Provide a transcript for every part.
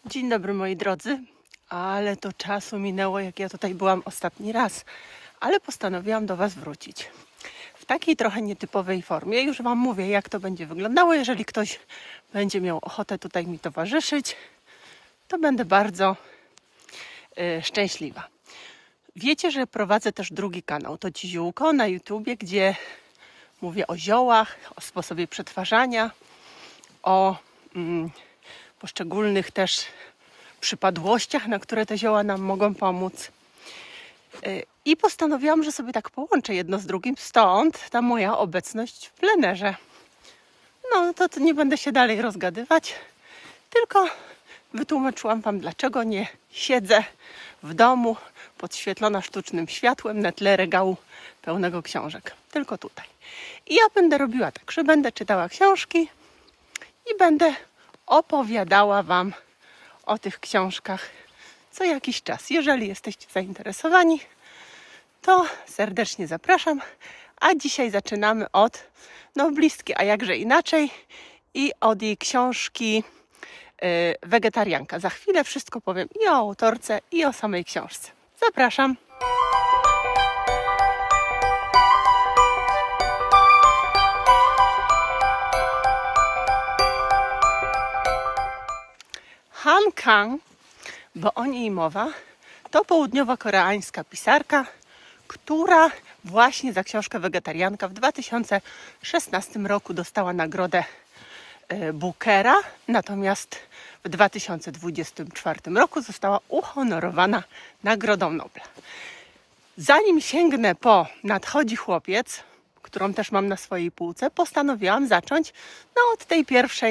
Dzień dobry moi drodzy, ale to czasu minęło, jak ja tutaj byłam ostatni raz, ale postanowiłam do Was wrócić w takiej trochę nietypowej formie. Już Wam mówię, jak to będzie wyglądało. Jeżeli ktoś będzie miał ochotę tutaj mi towarzyszyć, to będę bardzo szczęśliwa. Wiecie, że prowadzę też drugi kanał, to Ci Ziółko na YouTubie, gdzie mówię o ziołach, o sposobie przetwarzania, o poszczególnych też przypadłościach, na które te zioła nam mogą pomóc. I postanowiłam, że sobie tak połączę jedno z drugim, stąd ta moja obecność w plenerze. No to nie będę się dalej rozgadywać, tylko wytłumaczyłam Wam, dlaczego nie siedzę w domu podświetlona sztucznym światłem na tle regału pełnego książek. Tylko tutaj. I ja będę robiła tak, że będę czytała książki i będę opowiadała Wam o tych książkach co jakiś czas. Jeżeli jesteście zainteresowani, to serdecznie zapraszam. A dzisiaj zaczynamy od noblistki, a jakże inaczej, i od jej książki Wegetarianka. Za chwilę wszystko powiem i o autorce, i o samej książce. Zapraszam. Han Kang, bo o niej mowa, to południowo-koreańska pisarka, która właśnie za książkę Wegetarianka w 2016 roku dostała nagrodę Bookera, natomiast w 2024 roku została uhonorowana Nagrodą Nobla. Zanim sięgnę po Nadchodzi chłopiec, którą też mam na swojej półce, postanowiłam zacząć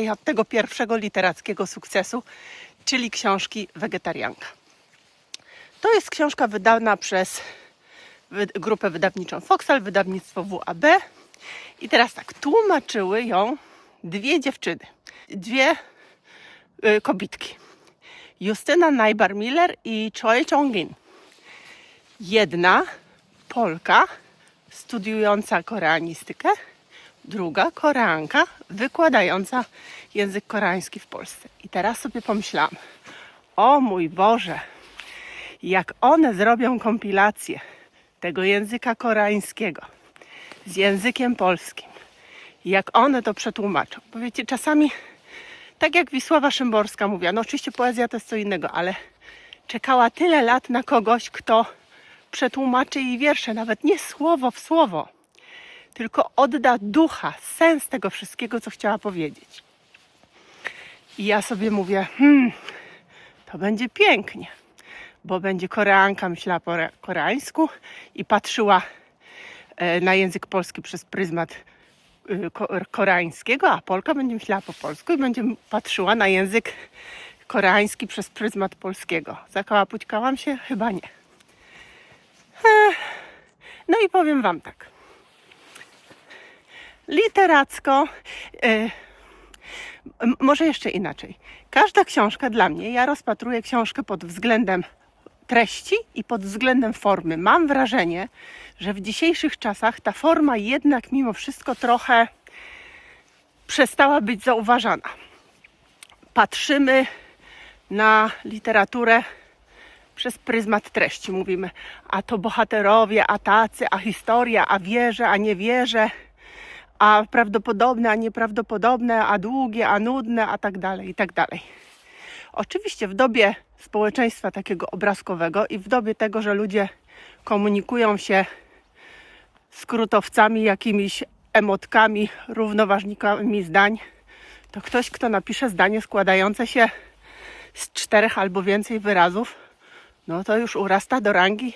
od tego pierwszego literackiego sukcesu, czyli książki Wegetarianka. To jest książka wydana przez grupę wydawniczą Foxal, wydawnictwo WAB. I teraz tak, tłumaczyły ją dwie dziewczyny, dwie kobitki. Justyna Najbar-Miller i Choi Chong-in. Jedna Polka studiująca koreanistykę, druga Koreanka wykładająca język koreański w Polsce. I teraz sobie pomyślałam, o mój Boże, jak one zrobią kompilację tego języka koreańskiego z językiem polskim, jak one to przetłumaczą. Bo wiecie, czasami, tak jak Wisława Szymborska mówiła, no oczywiście poezja to jest co innego, ale czekała tyle lat na kogoś, kto przetłumaczy jej wiersze, nawet nie słowo w słowo, tylko odda ducha, sens tego wszystkiego, co chciała powiedzieć. I ja sobie mówię, to będzie pięknie, bo będzie Koreanka myślała po koreańsku i patrzyła na język polski przez pryzmat koreańskiego, a Polka będzie myślała po polsku i będzie patrzyła na język koreański przez pryzmat polskiego. Zakałapućkałam się? Chyba nie. No i powiem Wam tak. Literacko, może jeszcze inaczej. Każda książka dla mnie, ja rozpatruję książkę pod względem treści i pod względem formy. Mam wrażenie, że w dzisiejszych czasach ta forma jednak mimo wszystko trochę przestała być zauważana. Patrzymy na literaturę przez pryzmat treści. Mówimy, a to bohaterowie, a tacy, a historia, a wierzę, a nie wierzę, a prawdopodobne, a nieprawdopodobne, a długie, a nudne, a tak dalej, i tak dalej. Oczywiście w dobie społeczeństwa takiego obrazkowego i w dobie tego, że ludzie komunikują się skrótowcami, jakimiś emotkami, równoważnikami zdań, to ktoś, kto napisze zdanie składające się z 4 albo więcej wyrazów, no to już urasta do rangi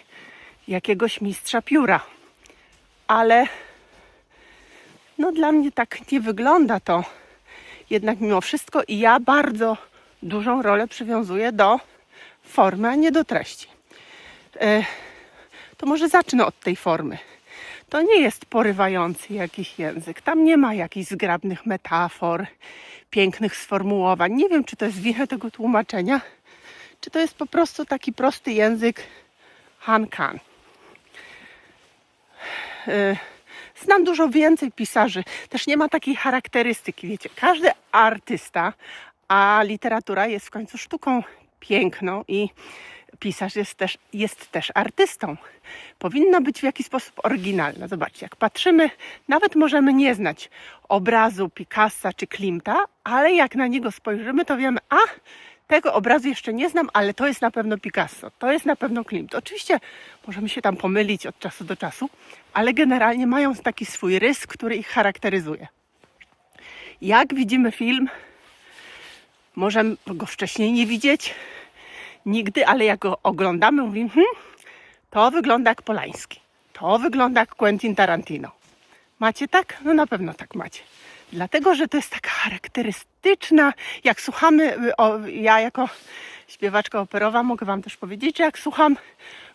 jakiegoś mistrza pióra. Ale no dla mnie tak nie wygląda to jednak mimo wszystko i ja bardzo dużą rolę przywiązuję do formy, a nie do treści. To może zacznę od tej formy. To nie jest porywający jakiś język. Tam nie ma jakichś zgrabnych metafor, pięknych sformułowań. Nie wiem, czy to jest wina tego tłumaczenia, czy to jest po prostu taki prosty język Han Kang. Znam dużo więcej pisarzy. Też nie ma takiej charakterystyki, wiecie. Każdy artysta a literatura jest w końcu sztuką piękną i pisarz jest też artystą. Powinna być w jakiś sposób oryginalna. Zobaczcie, jak patrzymy, nawet możemy nie znać obrazu Picassa czy Klimta, ale jak na niego spojrzymy, to wiemy, tego obrazu jeszcze nie znam, ale to jest na pewno Picasso, to jest na pewno Klimt. Oczywiście możemy się tam pomylić od czasu do czasu, ale generalnie mają taki swój rys, który ich charakteryzuje. Jak widzimy film, możemy go wcześniej nie widzieć, nigdy, ale jak go oglądamy, mówimy, to wygląda jak Polański, to wygląda jak Quentin Tarantino. Macie tak? No na pewno tak macie. Dlatego, że to jest taka charakterystyczna, jak słuchamy, ja jako śpiewaczka operowa mogę Wam też powiedzieć, że jak słucham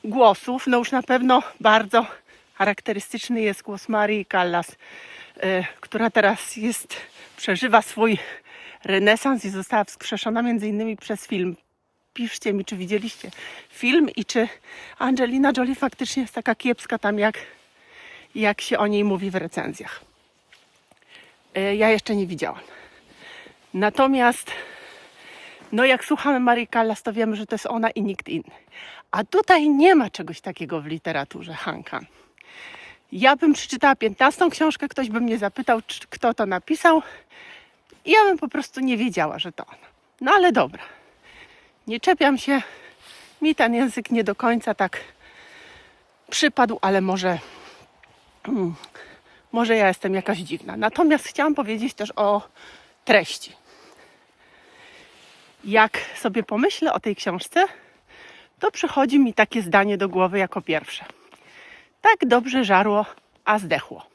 głosów, no już na pewno bardzo charakterystyczny jest głos Marii Callas, która teraz przeżywa swój renesans i została wskrzeszona między innymi przez film. Piszcie mi, czy widzieliście film i czy Angelina Jolie faktycznie jest taka kiepska tam, jak się o niej mówi w recenzjach. Ja jeszcze nie widziałam. Natomiast no jak słuchamy Marii Callas, to wiemy, że to jest ona i nikt inny. A tutaj nie ma czegoś takiego w literaturze Han Kang. Ja bym przeczytała 15 książkę, ktoś by mnie zapytał, kto to napisał i ja bym po prostu nie wiedziała, że to ona. No ale dobra. Nie czepiam się. Mi ten język nie do końca tak przypadł, ale może ja jestem jakaś dziwna. Natomiast chciałam powiedzieć też o treści. Jak sobie pomyślę o tej książce, to przychodzi mi takie zdanie do głowy jako pierwsze. Tak dobrze żarło, a zdechło.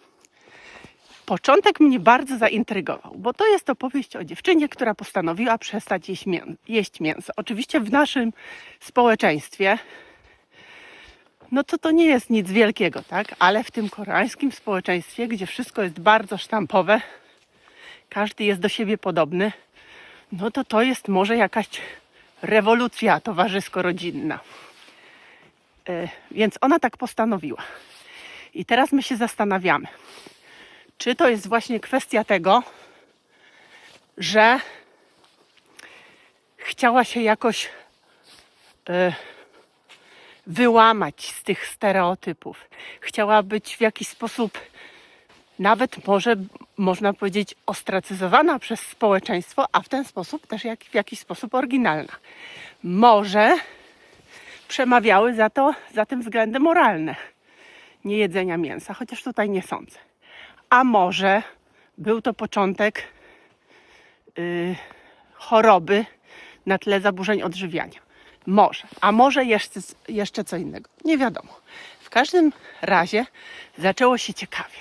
Początek mnie bardzo zaintrygował, bo to jest opowieść o dziewczynie, która postanowiła przestać jeść mięso. Oczywiście w naszym społeczeństwie no to nie jest nic wielkiego, tak? Ale w tym koreańskim społeczeństwie, gdzie wszystko jest bardzo sztampowe, każdy jest do siebie podobny, no to jest może jakaś rewolucja towarzysko-rodzinna. Więc ona tak postanowiła. I teraz my się zastanawiamy, czy to jest właśnie kwestia tego, że chciała się jakoś wyłamać z tych stereotypów. Chciała być w jakiś sposób, nawet może można powiedzieć, ostracyzowana przez społeczeństwo, a w ten sposób też w jakiś sposób oryginalna. Może przemawiały za tym względy moralne nie jedzenia mięsa, chociaż tutaj nie sądzę. A może był to początek choroby na tle zaburzeń odżywiania. Może. A może jeszcze co innego. Nie wiadomo. W każdym razie zaczęło się ciekawie.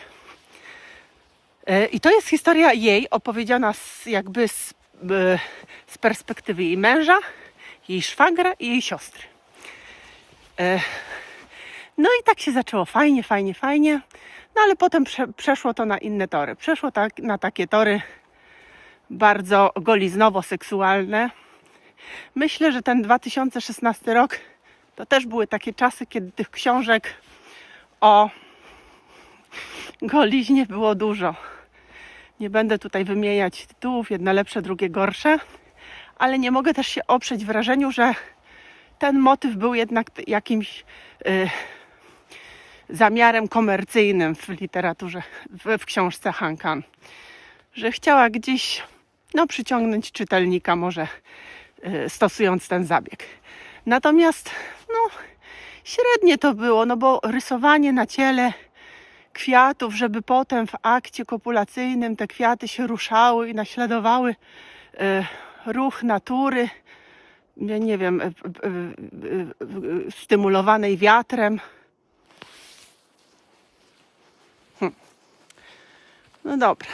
I to jest historia jej opowiedziana z perspektywy jej męża, jej szwagra i jej siostry. No i tak się zaczęło fajnie. No ale potem przeszło to na inne tory. Przeszło na takie tory bardzo goliznowo-seksualne. Myślę, że ten 2016 rok to też były takie czasy, kiedy tych książek o goliźnie było dużo. Nie będę tutaj wymieniać tytułów, jedne lepsze, drugie gorsze, ale nie mogę też się oprzeć wrażeniu, że ten motyw był jednak jakimś zamiarem komercyjnym w literaturze, w książce Han Kang. Że chciała gdzieś przyciągnąć czytelnika może stosując ten zabieg. Natomiast średnie to było, bo rysowanie na ciele kwiatów, żeby potem w akcie kopulacyjnym te kwiaty się ruszały i naśladowały ruch natury, nie wiem, stymulowanej wiatrem. No dobra,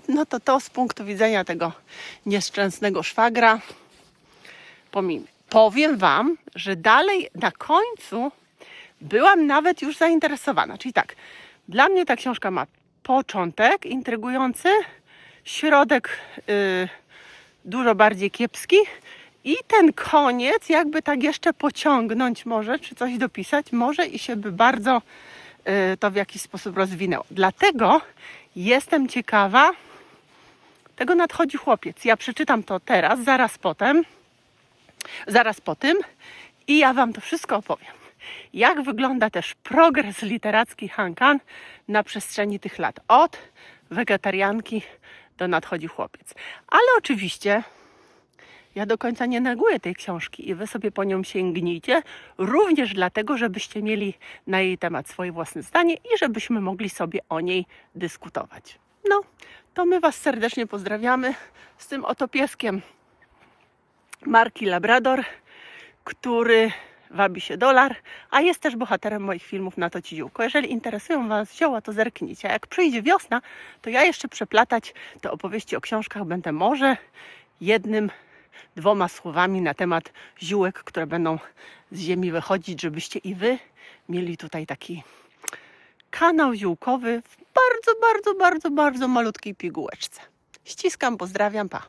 no to z punktu widzenia tego nieszczęsnego szwagra pomijmy. Powiem Wam, że dalej na końcu byłam nawet już zainteresowana. Czyli tak, dla mnie ta książka ma początek intrygujący, środek dużo bardziej kiepski i ten koniec jakby tak jeszcze pociągnąć może, czy coś dopisać może i się by bardzo to w jakiś sposób rozwinęło. Dlatego jestem ciekawa tego nadchodzi chłopiec. Ja przeczytam to teraz, zaraz po tym i ja Wam to wszystko opowiem. Jak wygląda też progres literacki Han Kan na przestrzeni tych lat. Od wegetarianki do nadchodzi chłopiec. Ale oczywiście ja do końca nie neguję tej książki i Wy sobie po nią sięgnijcie, również dlatego, żebyście mieli na jej temat swoje własne zdanie i żebyśmy mogli sobie o niej dyskutować. No, to my Was serdecznie pozdrawiamy z tym oto pieskiem marki Labrador, który wabi się dolar, a jest też bohaterem moich filmów Na to Ci ziółko. Jeżeli interesują Was zioła, to zerknijcie. A jak przyjdzie wiosna, to ja jeszcze przeplatać te opowieści o książkach będę może jednym, 2 słowami na temat ziółek, które będą z ziemi wychodzić, żebyście i Wy mieli tutaj taki kanał ziółkowy w bardzo malutkiej pigułeczce. Ściskam, pozdrawiam, pa!